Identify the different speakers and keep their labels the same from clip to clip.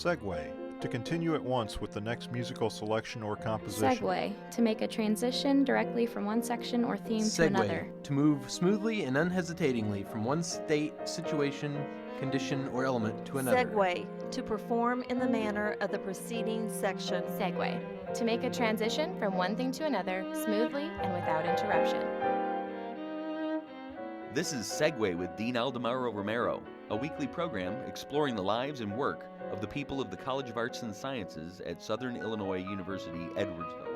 Speaker 1: Segue, to continue at once with the next musical selection or composition.
Speaker 2: Segue, to make a transition directly from one section or theme to another.
Speaker 3: To move smoothly and unhesitatingly from one state, situation, condition, or element to another.
Speaker 4: Segue, to perform in the manner of the preceding section.
Speaker 5: Segue, to make a transition from one thing to another smoothly and without interruption.
Speaker 6: This is Segue with Dean Aldemaro Romero, a weekly program exploring the lives and work of the people of the College of Arts and Sciences at Southern Illinois University, Edwardsville.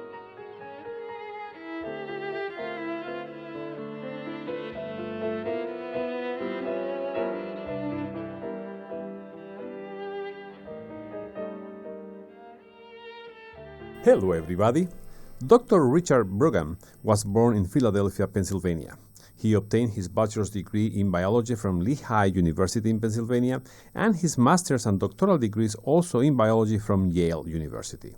Speaker 7: Hello everybody. Dr. Richard Brugam was born in Philadelphia, Pennsylvania. He obtained his bachelor's degree in biology from Lehigh University in Pennsylvania and his master's and doctoral degrees also in biology from Yale University.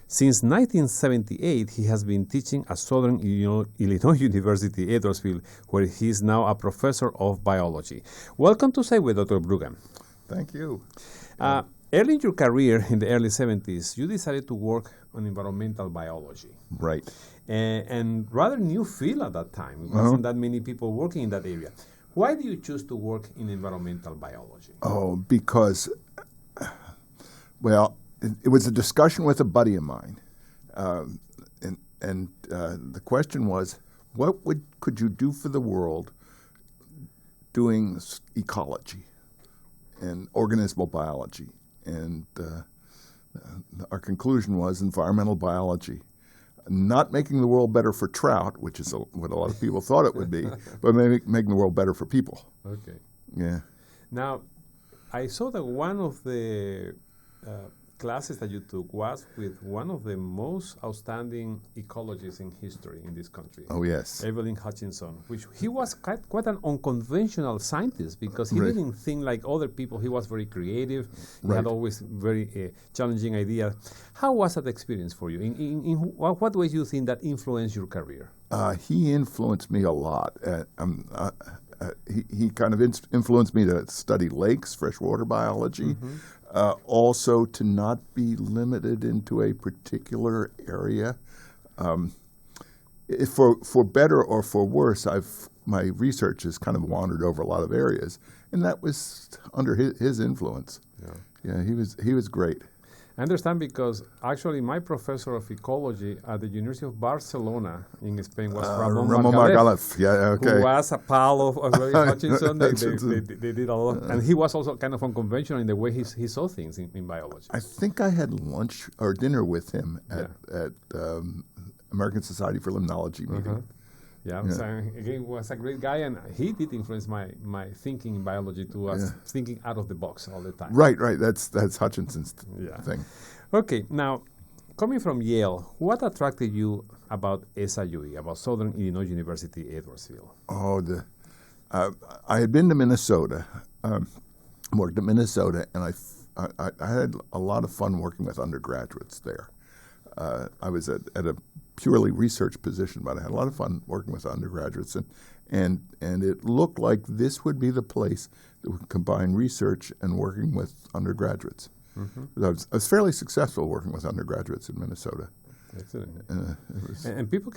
Speaker 7: Since 1978, he has been teaching at Southern Illinois University, Edwardsville, where he is now a professor of biology. Welcome to Segue, Dr. Brugam.
Speaker 8: Thank you.
Speaker 7: Early in your career, in the early 70s, you decided to work on environmental biology.
Speaker 8: Right.
Speaker 7: And rather new field at that time. There wasn't that many people working in that area. Why do you choose to work in environmental biology?
Speaker 8: Oh, because, it was a discussion with a buddy of mine. The question was, what could you do for the world doing ecology and organismal biology? And our conclusion was environmental biology. Not making the world better for trout, which is what a lot of people thought it would be, but making the world better for people.
Speaker 7: Okay.
Speaker 8: Yeah.
Speaker 7: Now, I saw that one of the classes that you took was with one of the most outstanding ecologists in history in this country.
Speaker 8: Oh, yes.
Speaker 7: Evelyn Hutchinson, which he was quite an unconventional scientist because he
Speaker 8: Right.
Speaker 7: didn't think like other people. He was very creative. He
Speaker 8: Right.
Speaker 7: had always very challenging ideas. How was that experience for you? In what ways do you think that influenced your career?
Speaker 8: He influenced me a lot. He kind of influenced me to study lakes, freshwater biology, also to not be limited into a particular area. For better or for worse, my research has kind of wandered over a lot of areas, and that was under his influence. Yeah, he was great.
Speaker 7: I understand because actually my professor of ecology at the University of Barcelona in Spain was Ramon Margalef,
Speaker 8: yeah, okay.
Speaker 7: who was a pal of Evelyn Hutchinson. They did a lot, and he was also kind of unconventional in the way he saw things in biology.
Speaker 8: I think I had lunch or dinner with him at American Society for Limnology meeting.
Speaker 7: Yeah. So again, was a great guy, and he did influence my thinking in biology too, as thinking out of the box all the time.
Speaker 8: Right. That's Hutchinson's thing.
Speaker 7: Okay, now, coming from Yale, what attracted you about SIUE, about Southern Illinois University, Edwardsville?
Speaker 8: Oh, I had been to Minnesota, worked at Minnesota, and I had a lot of fun working with undergraduates there. I was at a purely research position, but I had a lot of fun working with undergraduates, and it looked like this would be the place that would combine research and working with undergraduates. I was fairly successful working with undergraduates in Minnesota.
Speaker 7: Excellent. And people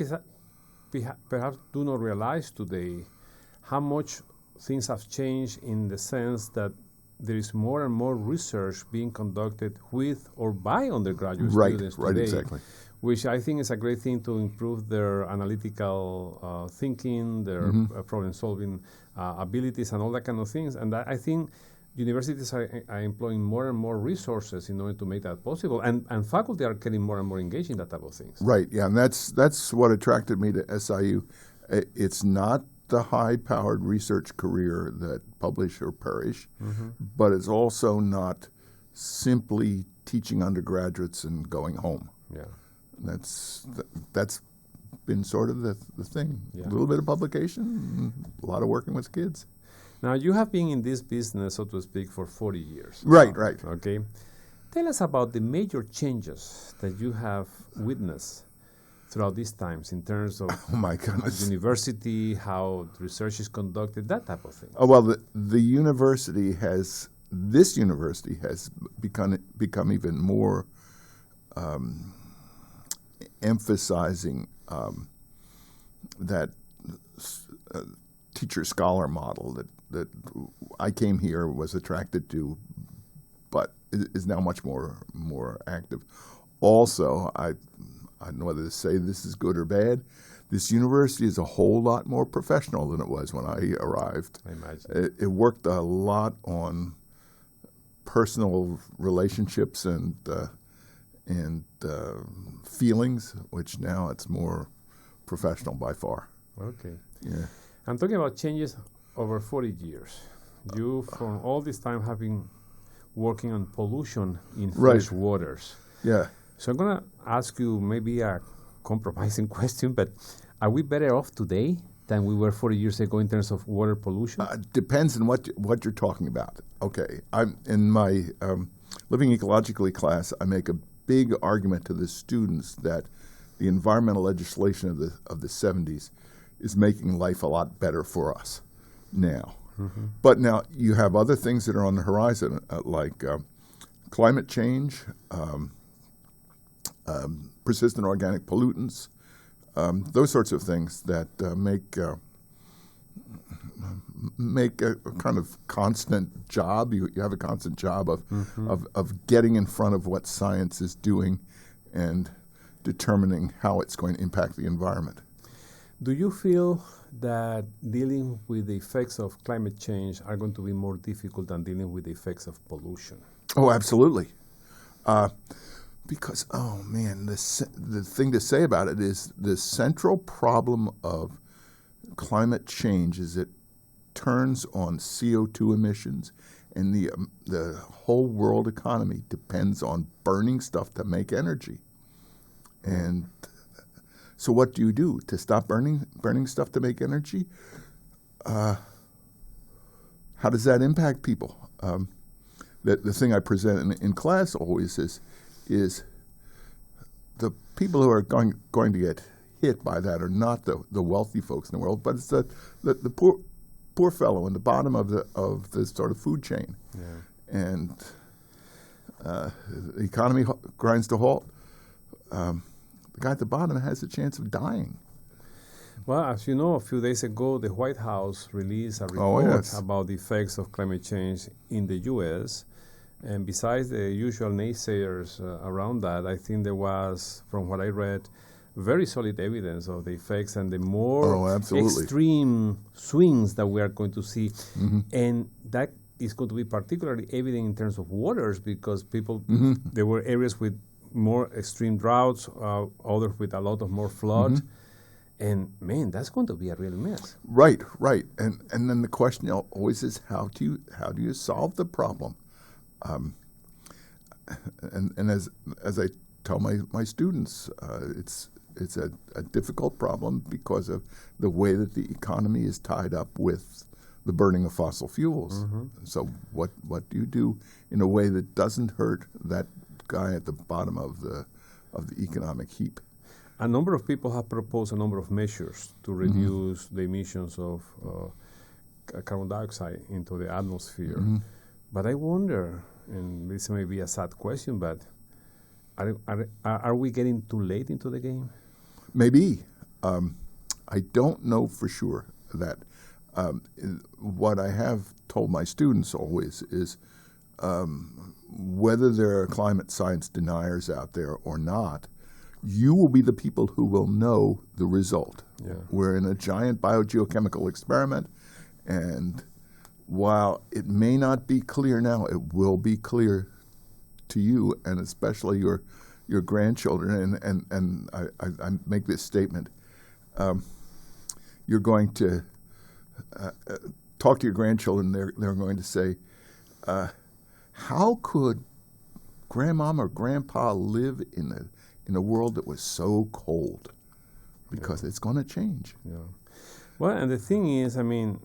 Speaker 7: perhaps do not realize today how much things have changed in the sense that there is more and more research being conducted with or by undergraduate students today.
Speaker 8: Right, exactly.
Speaker 7: Which I think is a great thing to improve their analytical thinking, their problem-solving abilities, and all that kind of things. And I think universities are employing more and more resources in order to make that possible, and faculty are getting more and more engaged in that type of things.
Speaker 8: Right, yeah, and that's what attracted me to SIU. It's not the high-powered research career that publish or perish, but it's also not simply teaching undergraduates and going home.
Speaker 7: Yeah.
Speaker 8: That's been sort of the thing.
Speaker 7: Yeah.
Speaker 8: A little bit of publication, a lot of working with kids.
Speaker 7: Now, you have been in this business, so to speak, for 40 years.
Speaker 8: Right.
Speaker 7: Okay. Tell us about the major changes that you have witnessed throughout these times in terms of
Speaker 8: Oh my goodness.
Speaker 7: university, how research is conducted, that type of thing.
Speaker 8: Oh, well, the university has this university has become even more emphasizing that teacher-scholar model that I came here, was attracted to, but is now much more active. Also, I don't know whether to say this is good or bad. This university is a whole lot more professional than it was when I arrived.
Speaker 7: I imagine.
Speaker 8: It worked a lot on personal relationships and feelings, which now it's more professional by far.
Speaker 7: Okay.
Speaker 8: Yeah.
Speaker 7: I'm talking about changes over 40 years. You, from all this time, have been working on pollution in fresh waters.
Speaker 8: Yeah.
Speaker 7: So I'm going to ask you maybe a compromising question, but are we better off today than we were 40 years ago in terms of water pollution?
Speaker 8: Depends on what you're talking about. Okay. I'm in my living ecologically class, I make a big argument to the students that the environmental legislation of the 70s is making life a lot better for us now. Mm-hmm. But now you have other things that are on the horizon, like climate change, persistent organic pollutants, those sorts of things that make a kind of constant job. You have a constant job of getting in front of what science is doing and determining how it's going to impact the environment.
Speaker 7: Do you feel that dealing with the effects of climate change are going to be more difficult than dealing with the effects of pollution?
Speaker 8: Oh, absolutely. Because, oh man, the thing to say about it is the central problem of climate change is it turns on CO2 emissions, and the whole world economy depends on burning stuff to make energy. And so what do you do to stop burning stuff to make energy? How does that impact people? The thing I present in class always is the people who are going to get hit by that are not the wealthy folks in the world, but it's the poor fellow in the bottom of the sort of food chain. Yeah. And the economy grinds to a halt. The guy at the bottom has a chance of dying.
Speaker 7: Well, as you know, a few days ago, the White House released a report about the effects of climate change in the U.S., and besides the usual naysayers around that, I think there was, from what I read, very solid evidence of the effects and the more extreme swings that we are going to see. Mm-hmm. And that is going to be particularly evident in terms of waters, because people, there were areas with more extreme droughts, others with a lot of more flood. Mm-hmm. And man, that's going to be a real mess.
Speaker 8: Right. And then the question always is, how do you solve the problem? And as I tell my students, it's a difficult problem because of the way that the economy is tied up with the burning of fossil fuels. Mm-hmm. So what do you do in a way that doesn't hurt that guy at the bottom of the economic heap?
Speaker 7: A number of people have proposed a number of measures to reduce the emissions of carbon dioxide into the atmosphere. Mm-hmm. But I wonder, and this may be a sad question, but are we getting too late into the game?
Speaker 8: Maybe. I don't know for sure that. What I have told my students always is whether there are climate science deniers out there or not, you will be the people who will know the result. Yeah. We're in a giant biogeochemical experiment, and while it may not be clear now, it will be clear to you, and especially your grandchildren. And I make this statement: you're going to talk to your grandchildren. They're going to say, "How could Grandmama or Grandpa live in a world that was so cold?" Because it's going to change.
Speaker 7: Yeah. Well, and the thing is, I mean,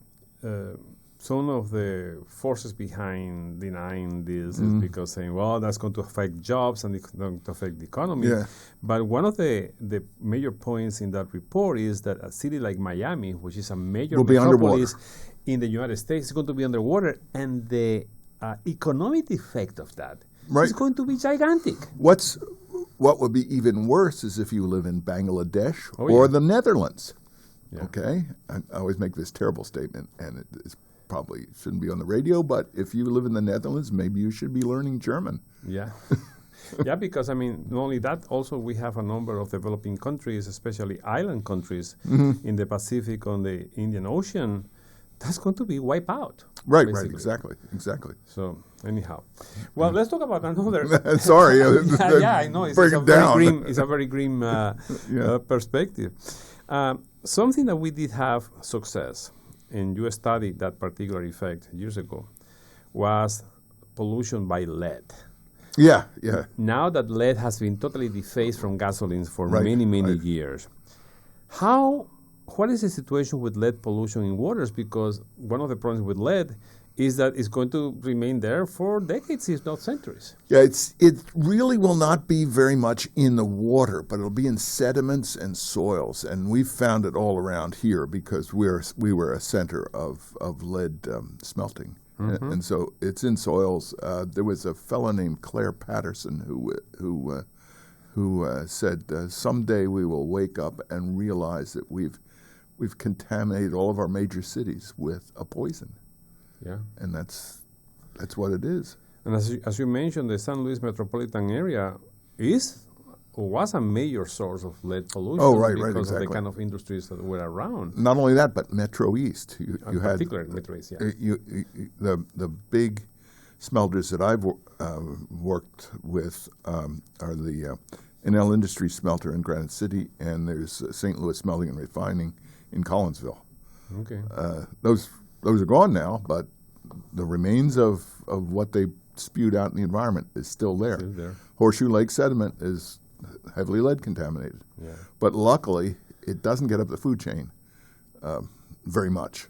Speaker 7: some of the forces behind denying this is because saying, well, that's going to affect jobs and it's going to affect the economy. Yeah. But one of the major points in that report is that a city like Miami, which is a major metropolis in the United States, is going to be underwater, and the economic effect of that
Speaker 8: Right.
Speaker 7: is going to be gigantic.
Speaker 8: What would be even worse is if you live in Bangladesh
Speaker 7: Oh,
Speaker 8: or
Speaker 7: yeah.
Speaker 8: the Netherlands.
Speaker 7: Yeah.
Speaker 8: Okay? I always make this terrible statement, and it probably shouldn't be on the radio, but if you live in the Netherlands, maybe you should be learning German.
Speaker 7: Yeah. Yeah, because, I mean, not only that, also we have a number of developing countries, especially island countries in the Pacific, on the Indian Ocean, that's going to be wiped out.
Speaker 8: Right,
Speaker 7: basically.
Speaker 8: exactly.
Speaker 7: So, anyhow. Well, let's talk about another.
Speaker 8: Sorry.
Speaker 7: yeah, I know. It's
Speaker 8: Break
Speaker 7: a
Speaker 8: it
Speaker 7: very
Speaker 8: down.
Speaker 7: grim. It's a very grim perspective. Something that we did have success, and you studied that particular effect years ago, was pollution by lead.
Speaker 8: Yeah.
Speaker 7: Now that lead has been totally defaced from gasolines for
Speaker 8: Right,
Speaker 7: many
Speaker 8: right.
Speaker 7: years, what is the situation with lead pollution in waters? Because one of the problems with lead is that it's going to remain there for decades, if not centuries.
Speaker 8: Yeah, it really will not be very much in the water, but it'll be in sediments and soils. And we've found it all around here because we were a center of lead smelting. And so it's in soils. There was a fellow named Claire Patterson who said, someday we will wake up and realize that we've contaminated all of our major cities with a poison.
Speaker 7: Yeah.
Speaker 8: And that's what it is.
Speaker 7: And as you mentioned, the San Luis metropolitan area was a major source of lead pollution because of the kind of industries that were around.
Speaker 8: Not only that, but Metro East. You had
Speaker 7: particularly Metro East, yeah.
Speaker 8: The big smelters that I've worked with are the Enel Industries smelter in Granite City, and there's St. Louis Smelting and Refining in Collinsville.
Speaker 7: Okay.
Speaker 8: Those are gone now, but the remains of what they spewed out in the environment is still there.
Speaker 7: Still there.
Speaker 8: Horseshoe Lake sediment is heavily lead contaminated.
Speaker 7: Yeah.
Speaker 8: But luckily, it doesn't get up the food chain very much.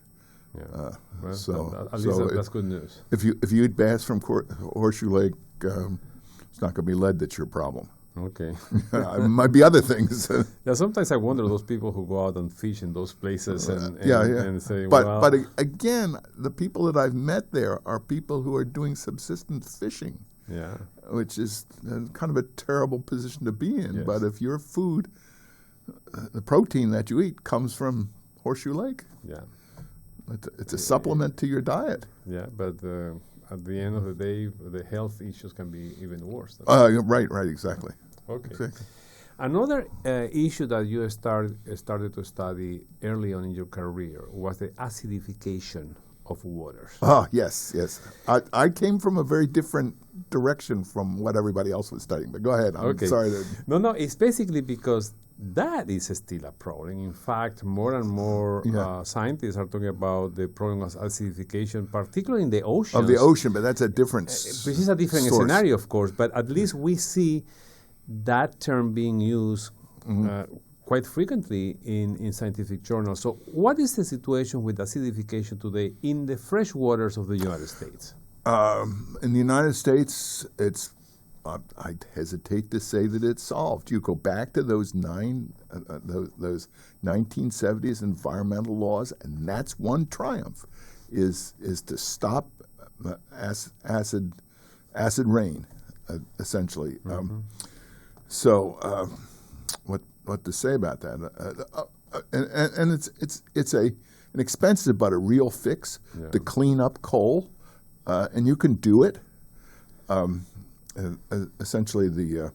Speaker 7: Yeah. Well,
Speaker 8: So
Speaker 7: at least that's good news.
Speaker 8: If you eat bass from Horseshoe Lake, it's not going to be lead that's your problem.
Speaker 7: Okay.
Speaker 8: It might be other things.
Speaker 7: Yeah, sometimes I wonder those people who go out and fish in those places and say,
Speaker 8: But again, the people that I've met there are people who are doing subsistence fishing.
Speaker 7: Yeah.
Speaker 8: Which is kind of a terrible position to be in.
Speaker 7: Yes.
Speaker 8: But if your food, the protein that you eat comes from Horseshoe Lake,
Speaker 7: Yeah.
Speaker 8: it's a supplement to your diet.
Speaker 7: Yeah, but at the end of the day, the health issues can be even worse.
Speaker 8: Right, exactly.
Speaker 7: Okay.
Speaker 8: Exactly.
Speaker 7: Another issue that you started to study early on in your career was the acidification of waters.
Speaker 8: Oh, yes. I came from a very different direction from what everybody else was studying, but go ahead. I'm sorry.
Speaker 7: No, it's basically because that is still a problem. In fact, more and more scientists are talking about the problem of acidification, particularly in the ocean.
Speaker 8: Of the ocean, but that's a different
Speaker 7: which is a different
Speaker 8: source.
Speaker 7: scenario, of course, but at least we see that term being used quite frequently in scientific journals. So what is the situation with acidification today in the fresh waters of the United States?
Speaker 8: In the United States, it's I'd hesitate to say that it's solved. You go back to those 1970s environmental laws, and that's one triumph, is to stop acid rain, essentially. So what to say about that? And it's an expensive but a real fix to clean up coal, and you can do it. Essentially, the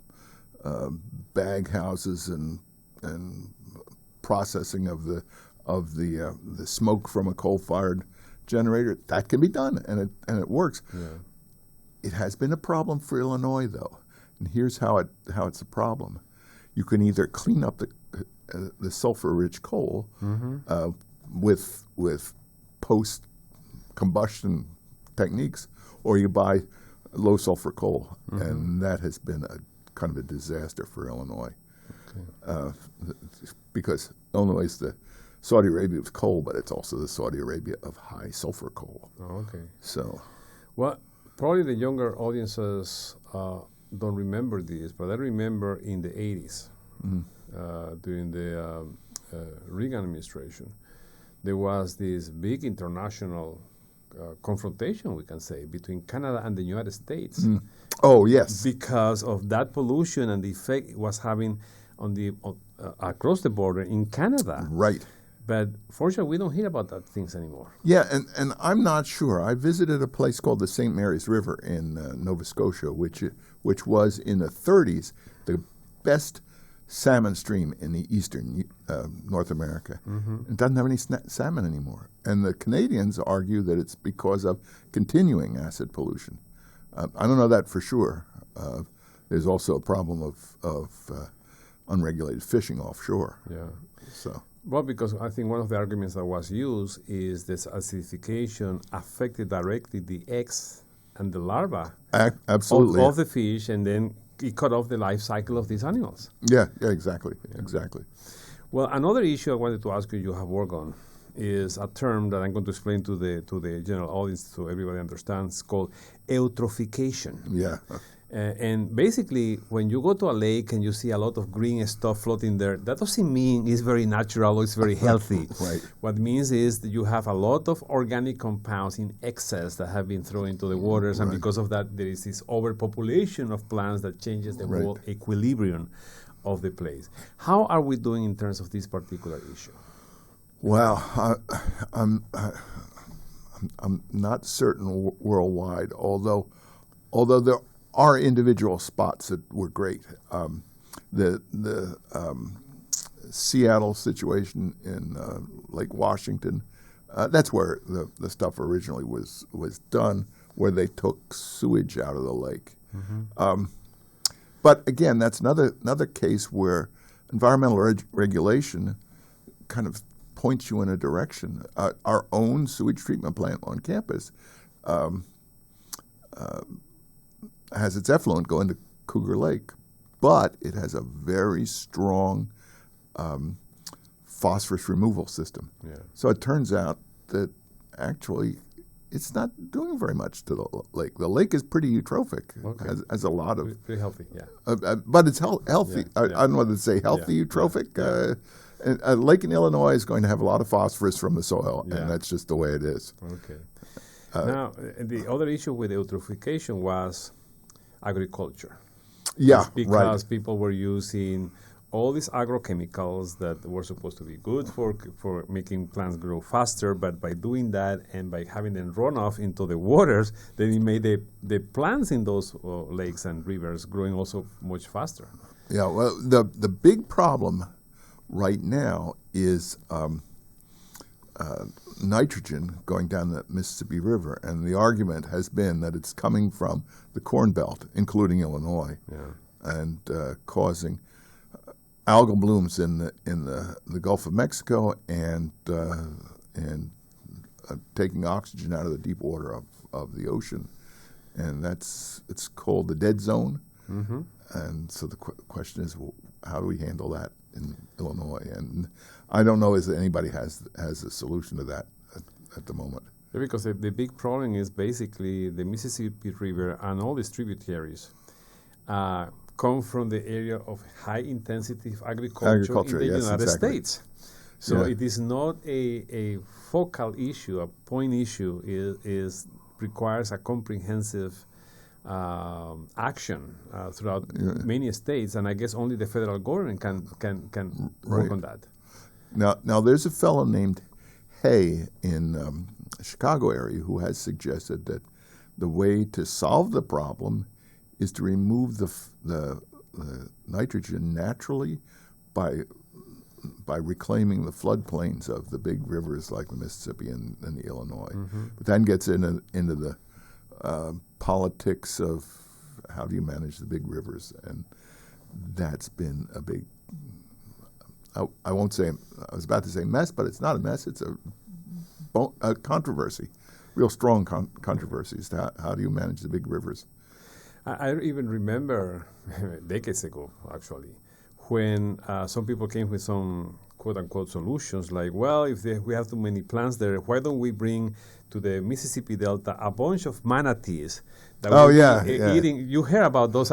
Speaker 8: bag houses and processing of the smoke from a coal-fired generator, that can be done, and it works.
Speaker 7: Yeah.
Speaker 8: It has been a problem for Illinois, though, and here's how it's a problem. You can either clean up the sulfur-rich coal with post-combustion techniques, or you buy low sulfur coal, and that has been a kind of a disaster for Illinois, because Illinois is the Saudi Arabia of coal, but it's also the Saudi Arabia of high sulfur coal.
Speaker 7: Oh, okay.
Speaker 8: So,
Speaker 7: well, probably the younger audiences don't remember this, but I remember in the 80s, during the Reagan administration, there was this big international confrontation, we can say, between Canada and the United States.
Speaker 8: Oh, yes.
Speaker 7: Because of that pollution and the effect it was having on the across the border in Canada.
Speaker 8: Right.
Speaker 7: But fortunately, we don't hear about that things anymore.
Speaker 8: Yeah, and I'm not sure. I visited a place called the St. Mary's River in Nova Scotia, which was in the 30s the best salmon stream in the eastern North America. It doesn't have any salmon anymore. And the Canadians argue that it's because of continuing acid pollution. I don't know that for sure. There's also a problem of unregulated fishing offshore.
Speaker 7: Yeah.
Speaker 8: So.
Speaker 7: Well, because I think one of the arguments that was used is this acidification affected directly the eggs and the larvae
Speaker 8: Absolutely.
Speaker 7: of the fish, and then it cut off the life cycle of these animals.
Speaker 8: Yeah, exactly.
Speaker 7: Well, another issue I wanted to ask you have worked on is a term that I'm going to explain to the general audience so everybody understands, called eutrophication.
Speaker 8: Yeah.
Speaker 7: And basically, when you go to a lake and you see a lot of green stuff floating there, that doesn't mean it's very natural or it's very healthy.
Speaker 8: Right.
Speaker 7: What it means is that you have a lot of organic compounds in excess that have been thrown into the waters, and because of that, there is this overpopulation of plants that changes the whole equilibrium of the place. How are we doing in terms of this particular issue?
Speaker 8: Well, I'm not certain worldwide, although there are individual spots that were great. The Seattle situation in Lake Washington, that's where the stuff originally was done, where they took sewage out of the lake. But again, that's another case where environmental regulation kind of points you in a direction. Our own sewage treatment plant on campus has its effluent go into Cougar Lake, but it has a very strong phosphorus removal system.
Speaker 7: Yeah.
Speaker 8: So it turns out that actually it's not doing very much to the lake. The lake is pretty eutrophic, has a lot of...
Speaker 7: Pretty healthy, yeah.
Speaker 8: But it's healthy.
Speaker 7: Yeah,
Speaker 8: I don't know whether to say healthy eutrophic. A lake in Illinois is going to have a lot of phosphorus from the soil, and that's just the way it is.
Speaker 7: Okay. Now, the other issue with eutrophication was agriculture.
Speaker 8: Yeah,
Speaker 7: because people were using all these agrochemicals that were supposed to be good for making plants grow faster, but by doing that and by having them run off into the waters, then it made the plants in those lakes and rivers growing also much faster.
Speaker 8: Yeah, well, the big problem right now is nitrogen going down the Mississippi River, and the argument has been that it's coming from the Corn Belt, including Illinois, and causing algal blooms in the Gulf of Mexico and taking oxygen out of the deep water of the ocean, and it's called the dead zone. And so the question is, well, how do we handle that in Illinois? And I don't know if anybody has a solution to that at the moment.
Speaker 7: Yeah, because the big problem is basically the Mississippi River and all its tributaries come from the area of high-intensity agriculture in the United States. So it is not a focal issue, a point issue. Is requires a comprehensive action throughout many states, and I guess only the federal government can work on that.
Speaker 8: Now there's a fellow named Hay in the Chicago area who has suggested that the way to solve the problem is to remove the nitrogen naturally by reclaiming the floodplains of the big rivers like the Mississippi and the Illinois. But then gets into the politics of how do you manage the big rivers, and that's been a big, I won't say, I was about to say mess, but it's not a mess, it's a controversy, real strong controversies. How do you manage the big rivers?
Speaker 7: I even remember decades ago, actually, when some people came with some quote-unquote solutions like, well, if we have too many plants there, why don't we bring to the Mississippi Delta a bunch of manatees that eating. You hear about those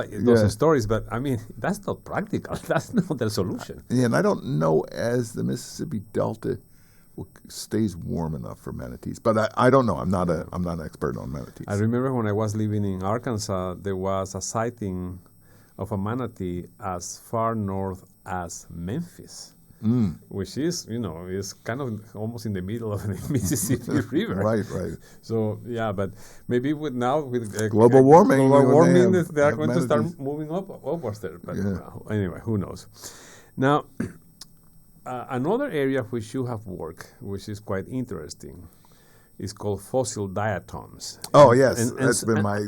Speaker 7: stories, but I mean, that's not practical. That's not the solution.
Speaker 8: And I don't know, as the Mississippi Delta stays warm enough for manatees. But I don't know. I'm not an expert on manatees.
Speaker 7: I remember when I was living in Arkansas, there was a sighting of a manatee as far north as Memphis, which is, is kind of almost in the middle of the Mississippi River.
Speaker 8: Right.
Speaker 7: So yeah, but maybe with
Speaker 8: global warming,
Speaker 7: they are going to start moving upwards there. But anyway, who knows? Now, another area which you have worked, which is quite interesting, is called fossil diatoms.
Speaker 8: Oh yes, that's been my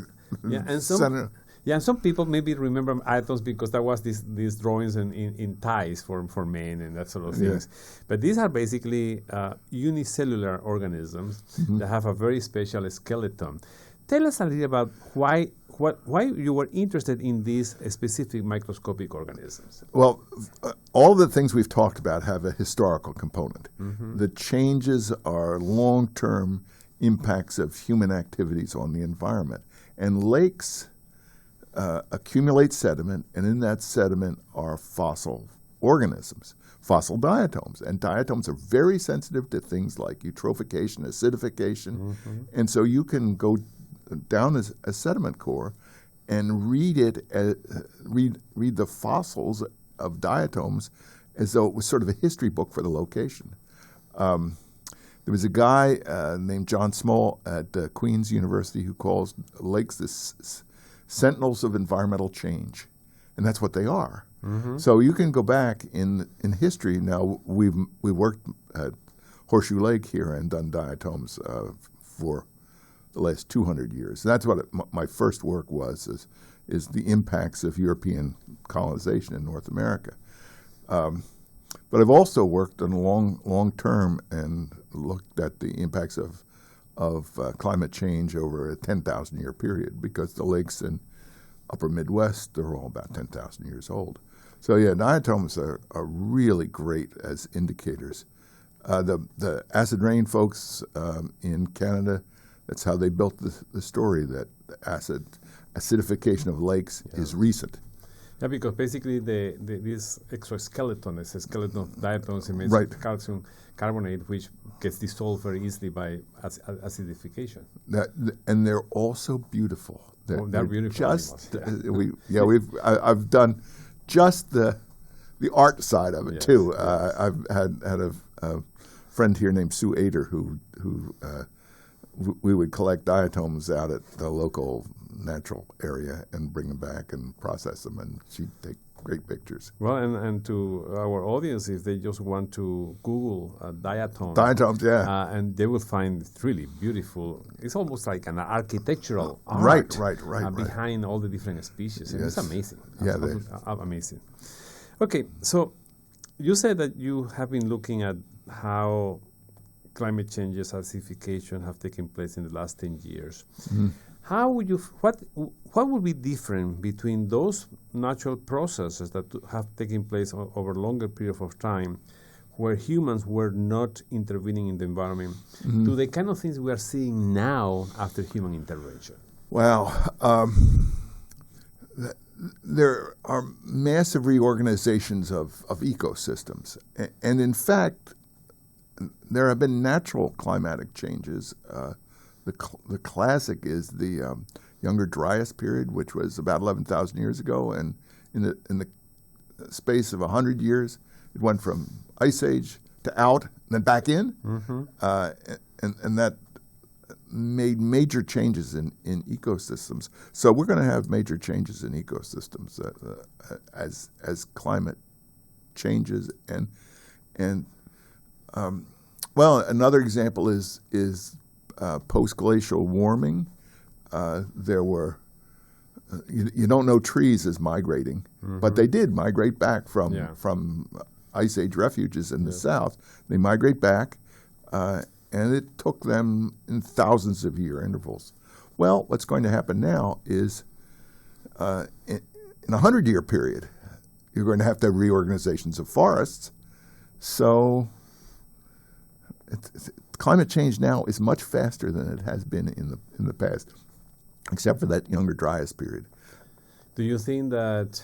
Speaker 8: center.
Speaker 7: Yeah, and some people maybe remember atoms because there was these drawings in ties for men and that sort of things. But these are basically unicellular organisms that have a very special skeleton. Tell us a little about why you were interested in these specific microscopic organisms.
Speaker 8: Well, all the things we've talked about have a historical component. The changes are long-term impacts of human activities on the environment. And lakes accumulate sediment, and in that sediment are fossil organisms, fossil diatoms. And diatoms are very sensitive to things like eutrophication, acidification. And so you can go down a sediment core and read the fossils of diatoms as though it was sort of a history book for the location. There was a guy named John Small at Queen's University who calls lakes the sentinels of environmental change, and that's what they are. So you can go back in history. Now we worked at Horseshoe Lake here and done diatoms for the last 200 years. And that's what my first work is the impacts of European colonization in North America. But I've also worked on long term and looked at the impacts of climate change over a 10,000 year period, because the lakes in upper Midwest, they're all about 10,000 years old. So yeah, diatoms are really great as indicators. The acid rain folks in Canada, that's how they built the story that acidification of lakes is recent.
Speaker 7: Yeah, because basically this exoskeleton is a skeleton of diatoms and calcium carbonate, which gets dissolved very easily by acidification.
Speaker 8: And they're also beautiful.
Speaker 7: They're beautiful.
Speaker 8: I've done just the art side of it too. I've had a friend here named Sue Ader who we would collect diatoms out at the local natural area and bring them back and process them, and she'd take great pictures.
Speaker 7: Well, and to our audience, if they just want to Google diatoms, and they will find it really beautiful. It's almost like an architectural art behind all the different species. And it's amazing. Amazing. Okay, so you said that you have been looking at how climate changes, acidification have taken place in the last 10 years. How would what would be different between those natural processes that have taken place over a longer period of time, where humans were not intervening in the environment, to the kind of things we are seeing now after human intervention?
Speaker 8: Well, there are massive reorganizations of ecosystems, and in fact, there have been natural climatic changes. The classic is the Younger Dryas period, which was about 11,000 years ago, and in the space of 100 years, it went from ice age to out and then back in, and that made major changes in ecosystems. So we're going to have major changes in ecosystems as climate changes, and well, another example is post-glacial warming. There were, you don't know trees as migrating, but they did migrate back from ice age refuges in the south. They migrate back, and it took them in thousands of year intervals. Well, what's going to happen now is in a 100-year period, you're going to have reorganizations of forests. So climate change now is much faster than it has been in the past, except for that Younger Dryas period.
Speaker 7: Do you think that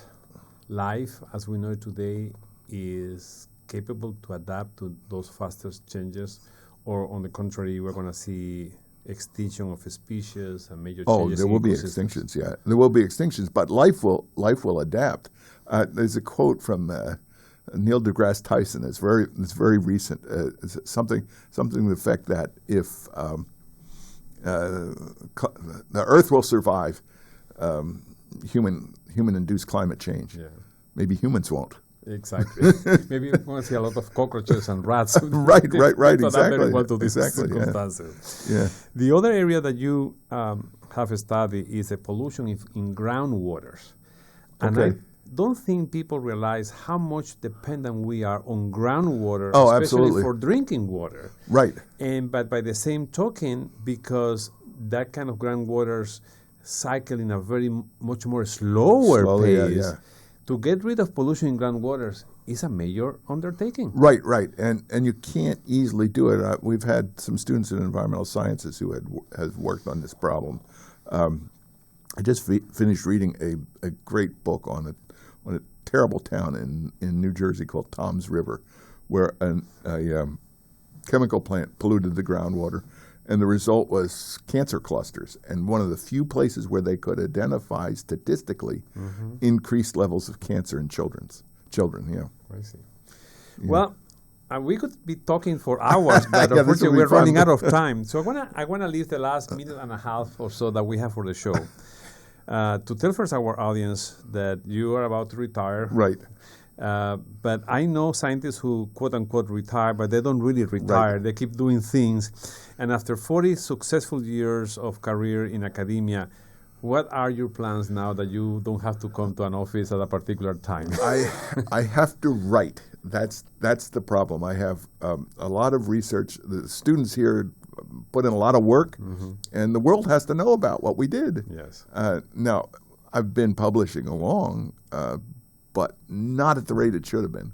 Speaker 7: life, as we know it today, is capable to adapt to those fastest changes, or on the contrary, we're going to see extinction of species and major changes?
Speaker 8: There
Speaker 7: in
Speaker 8: will be
Speaker 7: ecosystems?
Speaker 8: extinctions. Yeah, there will be extinctions, but life will adapt. There's a quote from Neil deGrasse Tyson. It's very recent. It's something to the effect that if the Earth will survive human-induced climate change, maybe humans won't.
Speaker 7: Exactly. Maybe we're going to see a lot of cockroaches and rats.
Speaker 8: Right.
Speaker 7: Exactly.
Speaker 8: Exactly.
Speaker 7: Well to these
Speaker 8: Exactly.
Speaker 7: circumstances.
Speaker 8: Yeah.
Speaker 7: The other area that you have studied is the pollution in groundwaters. And
Speaker 8: Okay.
Speaker 7: I don't think people realize how much dependent we are on groundwater,
Speaker 8: Oh,
Speaker 7: especially
Speaker 8: absolutely.
Speaker 7: for drinking water.
Speaker 8: Right.
Speaker 7: But by the same token, because that kind of groundwaters cycle in a much more slower
Speaker 8: Slowly,
Speaker 7: pace,
Speaker 8: yeah.
Speaker 7: to get rid of pollution in groundwaters is a major undertaking.
Speaker 8: Right. And you can't easily do it. We've had some students in environmental sciences who has worked on this problem. I just finished reading a great book on a terrible town in New Jersey called Tom's River, where a chemical plant polluted the groundwater, and the result was cancer clusters. And one of the few places where they could identify statistically increased levels of cancer in children.
Speaker 7: I see. Well, we could be talking for hours, but
Speaker 8: Yeah, this will
Speaker 7: unfortunately
Speaker 8: be
Speaker 7: we're running
Speaker 8: fun.
Speaker 7: out of time. So I wanna leave the last minute and a half or so that we have for the show to tell first our audience that you are about to retire.
Speaker 8: Right.
Speaker 7: But I know scientists who quote unquote retire, but they don't really retire.
Speaker 8: Right.
Speaker 7: They keep doing things. And after 40 successful years of career in academia, what are your plans now that you don't have to come to an office at a particular time?
Speaker 8: I have to write. That's the problem. I have a lot of research. The students here put in a lot of work, and the world has to know about what we did.
Speaker 7: Yes.
Speaker 8: Now, I've been publishing along, but not at the rate it should have been,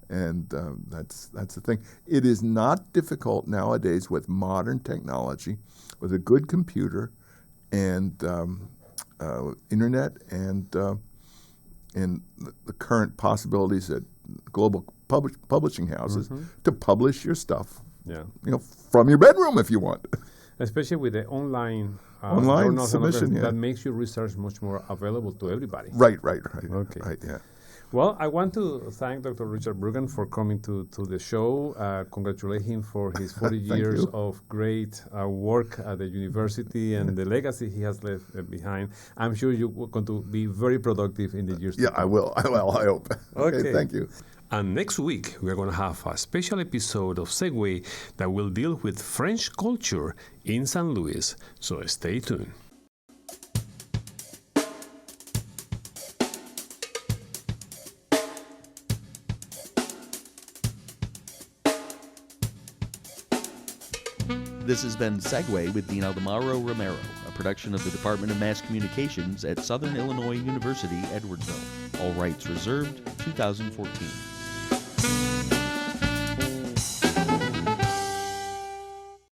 Speaker 8: and that's the thing. It is not difficult nowadays with modern technology, with a good computer, and internet, and the current possibilities at global publishing houses to publish your stuff.
Speaker 7: Yeah.
Speaker 8: From your bedroom if you want.
Speaker 7: Especially with the online
Speaker 8: Online
Speaker 7: journals and other
Speaker 8: submission,
Speaker 7: things,
Speaker 8: yeah.
Speaker 7: that makes your research much more available to everybody.
Speaker 8: Right.
Speaker 7: Okay.
Speaker 8: Right, yeah.
Speaker 7: Well, I want to thank Dr. Richard Brugam for coming to the show. Congratulate him for his 40
Speaker 8: Thank
Speaker 7: years
Speaker 8: you.
Speaker 7: of great work at the university and the legacy he has left behind. I'm sure you're going to be very productive in the years to
Speaker 8: Yeah,
Speaker 7: come.
Speaker 8: I will. I hope.
Speaker 7: Okay.
Speaker 8: Thank you.
Speaker 7: And next week, we're going to have a special episode of Segway that will deal with French culture in St. Louis. So stay tuned.
Speaker 6: This has been Segway with Dean Aldemaro Romero, a production of the Department of Mass Communications at Southern Illinois University, Edwardsville. All rights reserved, 2014.